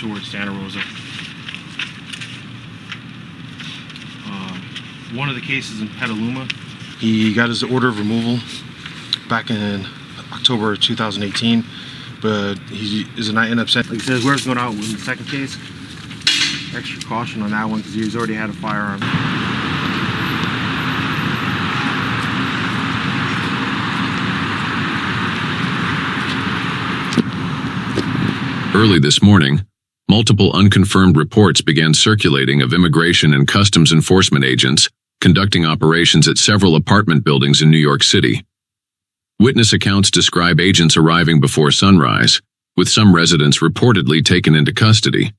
towards Santa Rosa. One of the cases in Petaluma, he got his order of removal back in October 2018, but he is not end up sent. Like I said, where's going out with the second case? Extra caution on that one because he's already had a firearm. Early this morning, multiple unconfirmed reports began circulating of Immigration and Customs Enforcement agents conducting operations at several apartment buildings in New York City. Witness accounts describe agents arriving before sunrise, with some residents reportedly taken into custody.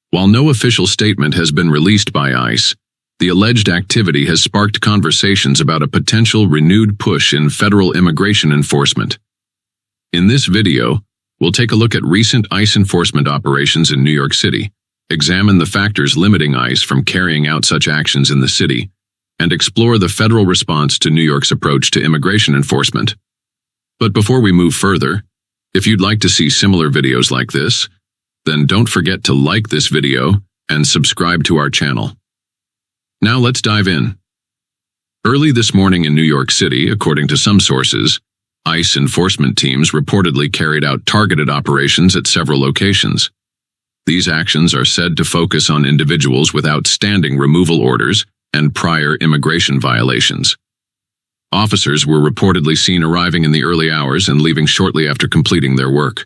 While no official statement has been released by ICE, the alleged activity has sparked conversations about a potential renewed push in federal immigration enforcement. In this video, we'll take a look at recent ICE enforcement operations in New York City, examine the factors limiting ICE from carrying out such actions in the city, and explore the federal response to New York's approach to immigration enforcement. But before we move further, if you'd like to see similar videos like this, then don't forget to like this video and subscribe to our channel. Now let's dive in. Early this morning in New York City, according to some sources, ICE enforcement teams reportedly carried out targeted operations at several locations. These actions are said to focus on individuals with outstanding removal orders and prior immigration violations. Officers were reportedly seen arriving in the early hours and leaving shortly after completing their work.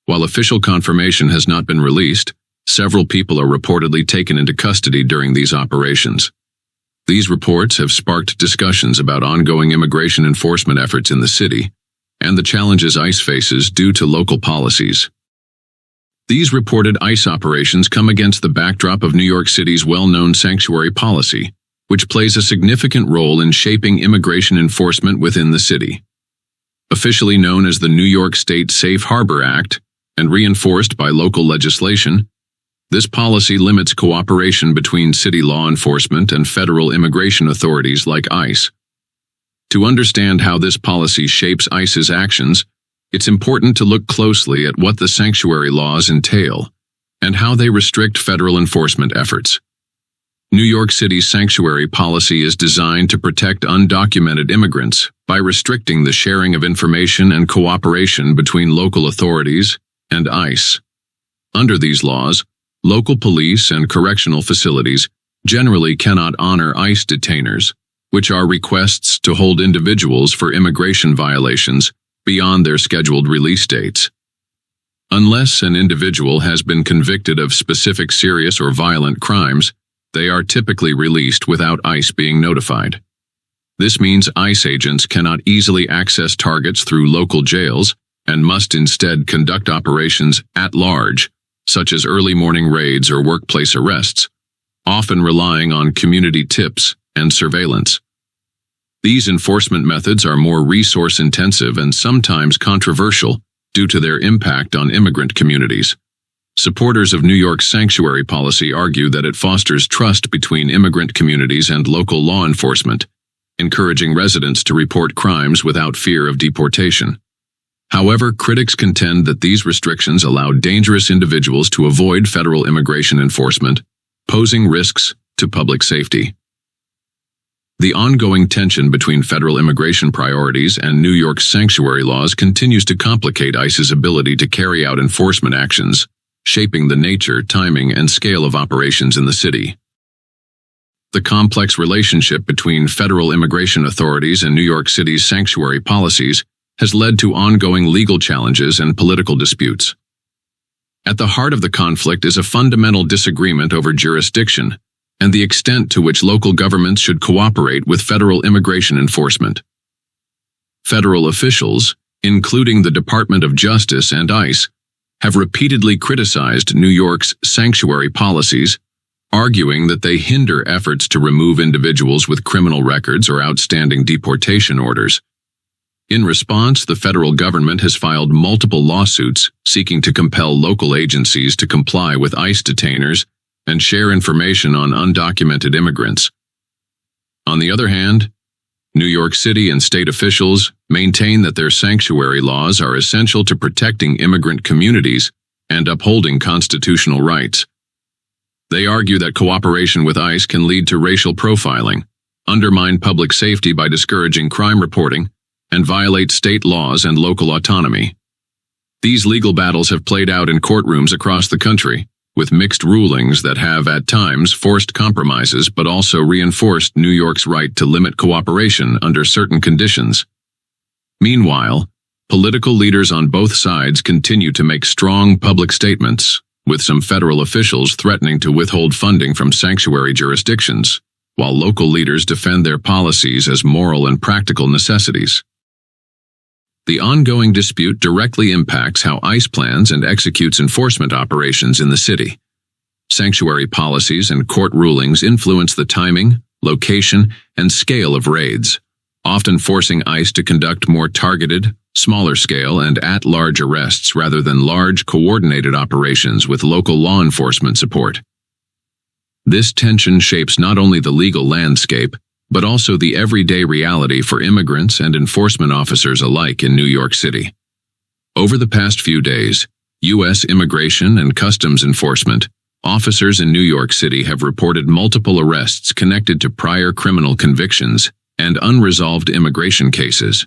While official confirmation has not been released, several people are reportedly taken into custody during these operations. These reports have sparked discussions about ongoing immigration enforcement efforts in the city and the challenges ICE faces due to local policies. These reported ICE operations come against the backdrop of New York City's well-known sanctuary policy, which plays a significant role in shaping immigration enforcement within the city. Officially known as the New York State Safe Harbor Act and reinforced by local legislation, this policy limits cooperation between city law enforcement and federal immigration authorities like ICE. To understand how this policy shapes ICE's actions, it's important to look closely at what the sanctuary laws entail and how they restrict federal enforcement efforts. New York City's sanctuary policy is designed to protect undocumented immigrants by restricting the sharing of information and cooperation between local authorities and ICE. Under these laws, local police and correctional facilities generally cannot honor ICE detainers, which are requests to hold individuals for immigration violations beyond their scheduled release dates. Unless an individual has been convicted of specific serious or violent crimes, they are typically released without ICE being notified. This means ICE agents cannot easily access targets through local jails and must instead conduct operations at large, such as early morning raids or workplace arrests, often relying on community tips and surveillance. These enforcement methods are more resource-intensive and sometimes controversial due to their impact on immigrant communities. Supporters of New York's sanctuary policy argue that it fosters trust between immigrant communities and local law enforcement, encouraging residents to report crimes without fear of deportation. However, critics contend that these restrictions allow dangerous individuals to avoid federal immigration enforcement, posing risks to public safety. The ongoing tension between federal immigration priorities and New York's sanctuary laws continues to complicate ICE's ability to carry out enforcement actions, shaping the nature, timing, and scale of operations in the city. The complex relationship between federal immigration authorities and New York City's sanctuary policies has led to ongoing legal challenges and political disputes. At the heart of the conflict is a fundamental disagreement over jurisdiction and the extent to which local governments should cooperate with federal immigration enforcement. Federal officials, including the Department of Justice and ICE, have repeatedly criticized New York's sanctuary policies, arguing that they hinder efforts to remove individuals with criminal records or outstanding deportation orders. In response, the federal government has filed multiple lawsuits seeking to compel local agencies to comply with ICE detainers and share information on undocumented immigrants. On the other hand, New York City and state officials maintain that their sanctuary laws are essential to protecting immigrant communities and upholding constitutional rights. They argue that cooperation with ICE can lead to racial profiling, undermine public safety by discouraging crime reporting, and violate state laws and local autonomy. These legal battles have played out in courtrooms across the country, with mixed rulings that have at times forced compromises but also reinforced New York's right to limit cooperation under certain conditions. Meanwhile, political leaders on both sides continue to make strong public statements, with some federal officials threatening to withhold funding from sanctuary jurisdictions, while local leaders defend their policies as moral and practical necessities. The ongoing dispute directly impacts how ICE plans and executes enforcement operations in the city. Sanctuary policies and court rulings influence the timing, location, and scale of raids, often forcing ICE to conduct more targeted, smaller-scale, and at-large arrests rather than large, coordinated operations with local law enforcement support. This tension shapes not only the legal landscape, but also the everyday reality for immigrants and enforcement officers alike in New York City. Over the past few days, U.S. Immigration and Customs Enforcement officers in New York City have reported multiple arrests connected to prior criminal convictions and unresolved immigration cases.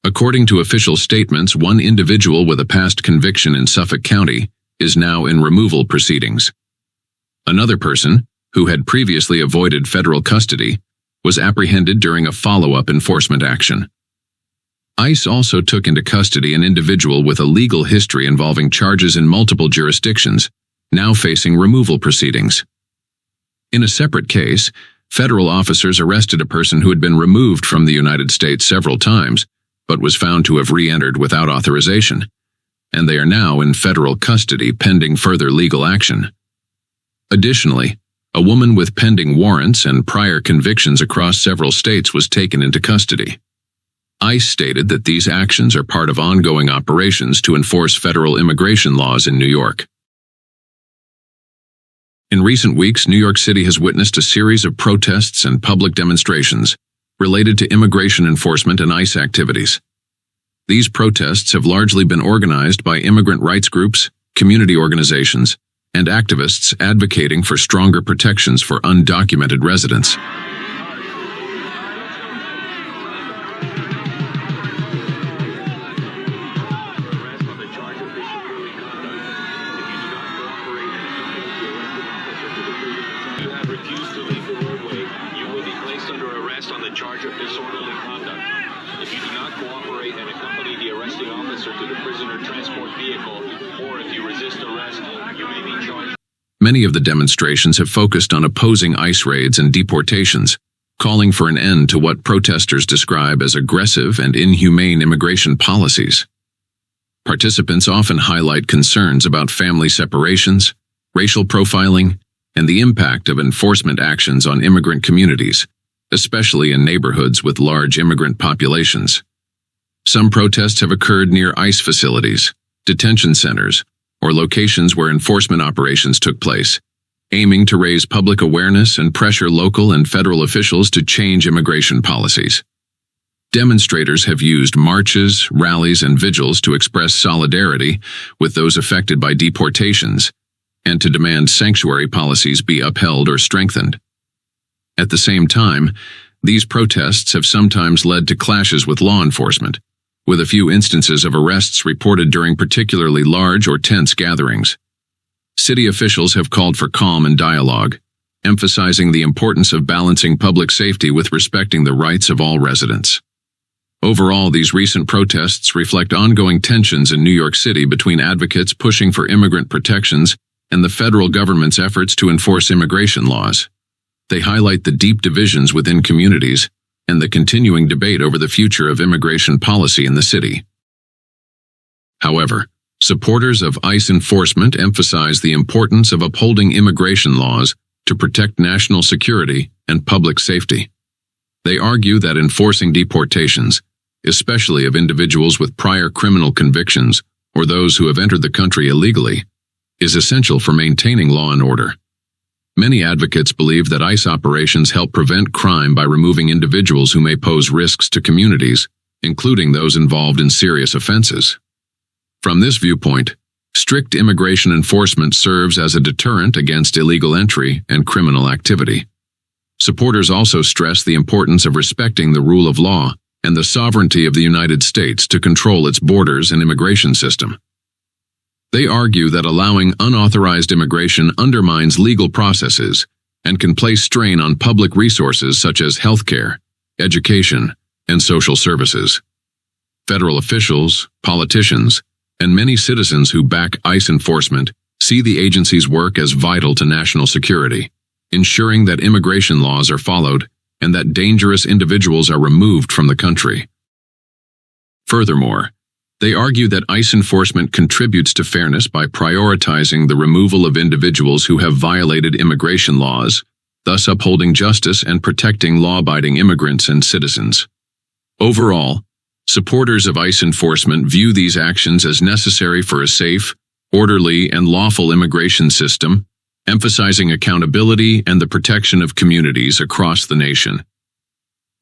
According to official statements, one individual with a past conviction in Suffolk County is now in removal proceedings. Another person, who had previously avoided federal custody, was apprehended during a follow-up enforcement action. ICE also took into custody an individual with a legal history involving charges in multiple jurisdictions, now facing removal proceedings. In a separate case, federal officers arrested a person who had been removed from the United States several times, but was found to have re-entered without authorization, and they are now in federal custody pending further legal action. Additionally, a woman with pending warrants and prior convictions across several states was taken into custody. ICE stated that these actions are part of ongoing operations to enforce federal immigration laws in New York. In recent weeks, New York City has witnessed a series of protests and public demonstrations related to immigration enforcement and ICE activities. These protests have largely been organized by immigrant rights groups, community organizations, and activists advocating for stronger protections for undocumented residents. You have refused to leave the roadway. You will be placed under arrest on the charge of disorderly conduct. If you do not cooperate and accompany the arresting officer to the prisoner transport vehicle, or if you resist arrest, you may be charged. Many of the demonstrations have focused on opposing ICE raids and deportations, calling for an end to what protesters describe as aggressive and inhumane immigration policies. Participants often highlight concerns about family separations, racial profiling, and the impact of enforcement actions on immigrant communities, especially in neighborhoods with large immigrant populations. Some protests have occurred near ICE facilities, detention centers, or locations where enforcement operations took place, aiming to raise public awareness and pressure local and federal officials to change immigration policies. Demonstrators have used marches, rallies, and vigils to express solidarity with those affected by deportations and to demand sanctuary policies be upheld or strengthened. At the same time, these protests have sometimes led to clashes with law enforcement, with a few instances of arrests reported during particularly large or tense gatherings. City officials have called for calm and dialogue, emphasizing the importance of balancing public safety with respecting the rights of all residents. Overall, these recent protests reflect ongoing tensions in New York City between advocates pushing for immigrant protections and the federal government's efforts to enforce immigration laws. They highlight the deep divisions within communities and the continuing debate over the future of immigration policy in the city. However, supporters of ICE enforcement emphasize the importance of upholding immigration laws to protect national security and public safety. They argue that enforcing deportations, especially of individuals with prior criminal convictions or those who have entered the country illegally, is essential for maintaining law and order. Many advocates believe that ICE operations help prevent crime by removing individuals who may pose risks to communities, including those involved in serious offenses. From this viewpoint, strict immigration enforcement serves as a deterrent against illegal entry and criminal activity. Supporters also stress the importance of respecting the rule of law and the sovereignty of the United States to control its borders and immigration system. They argue that allowing unauthorized immigration undermines legal processes and can place strain on public resources such as healthcare, education, and social services. Federal officials, politicians, and many citizens who back ICE enforcement see the agency's work as vital to national security, ensuring that immigration laws are followed and that dangerous individuals are removed from the country. Furthermore, they argue that ICE enforcement contributes to fairness by prioritizing the removal of individuals who have violated immigration laws, thus upholding justice and protecting law-abiding immigrants and citizens. Overall, supporters of ICE enforcement view these actions as necessary for a safe, orderly, and lawful immigration system, emphasizing accountability and the protection of communities across the nation.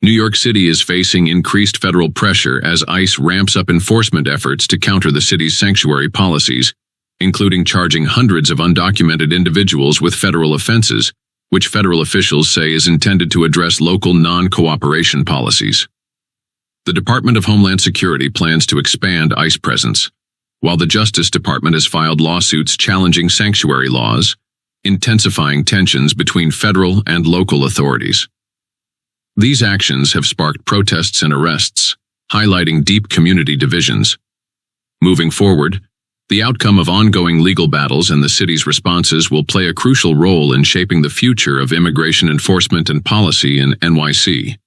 New York City is facing increased federal pressure as ICE ramps up enforcement efforts to counter the city's sanctuary policies, including charging hundreds of undocumented individuals with federal offenses, which federal officials say is intended to address local non-cooperation policies. The Department of Homeland Security plans to expand ICE presence, while the Justice Department has filed lawsuits challenging sanctuary laws, intensifying tensions between federal and local authorities. These actions have sparked protests and arrests, highlighting deep community divisions. Moving forward, the outcome of ongoing legal battles and the city's responses will play a crucial role in shaping the future of immigration enforcement and policy in NYC.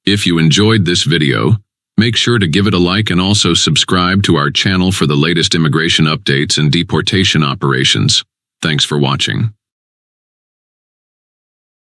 If you enjoyed this video, make sure to give it a like and also subscribe to our channel for the latest immigration updates and deportation operations. Thanks for watching.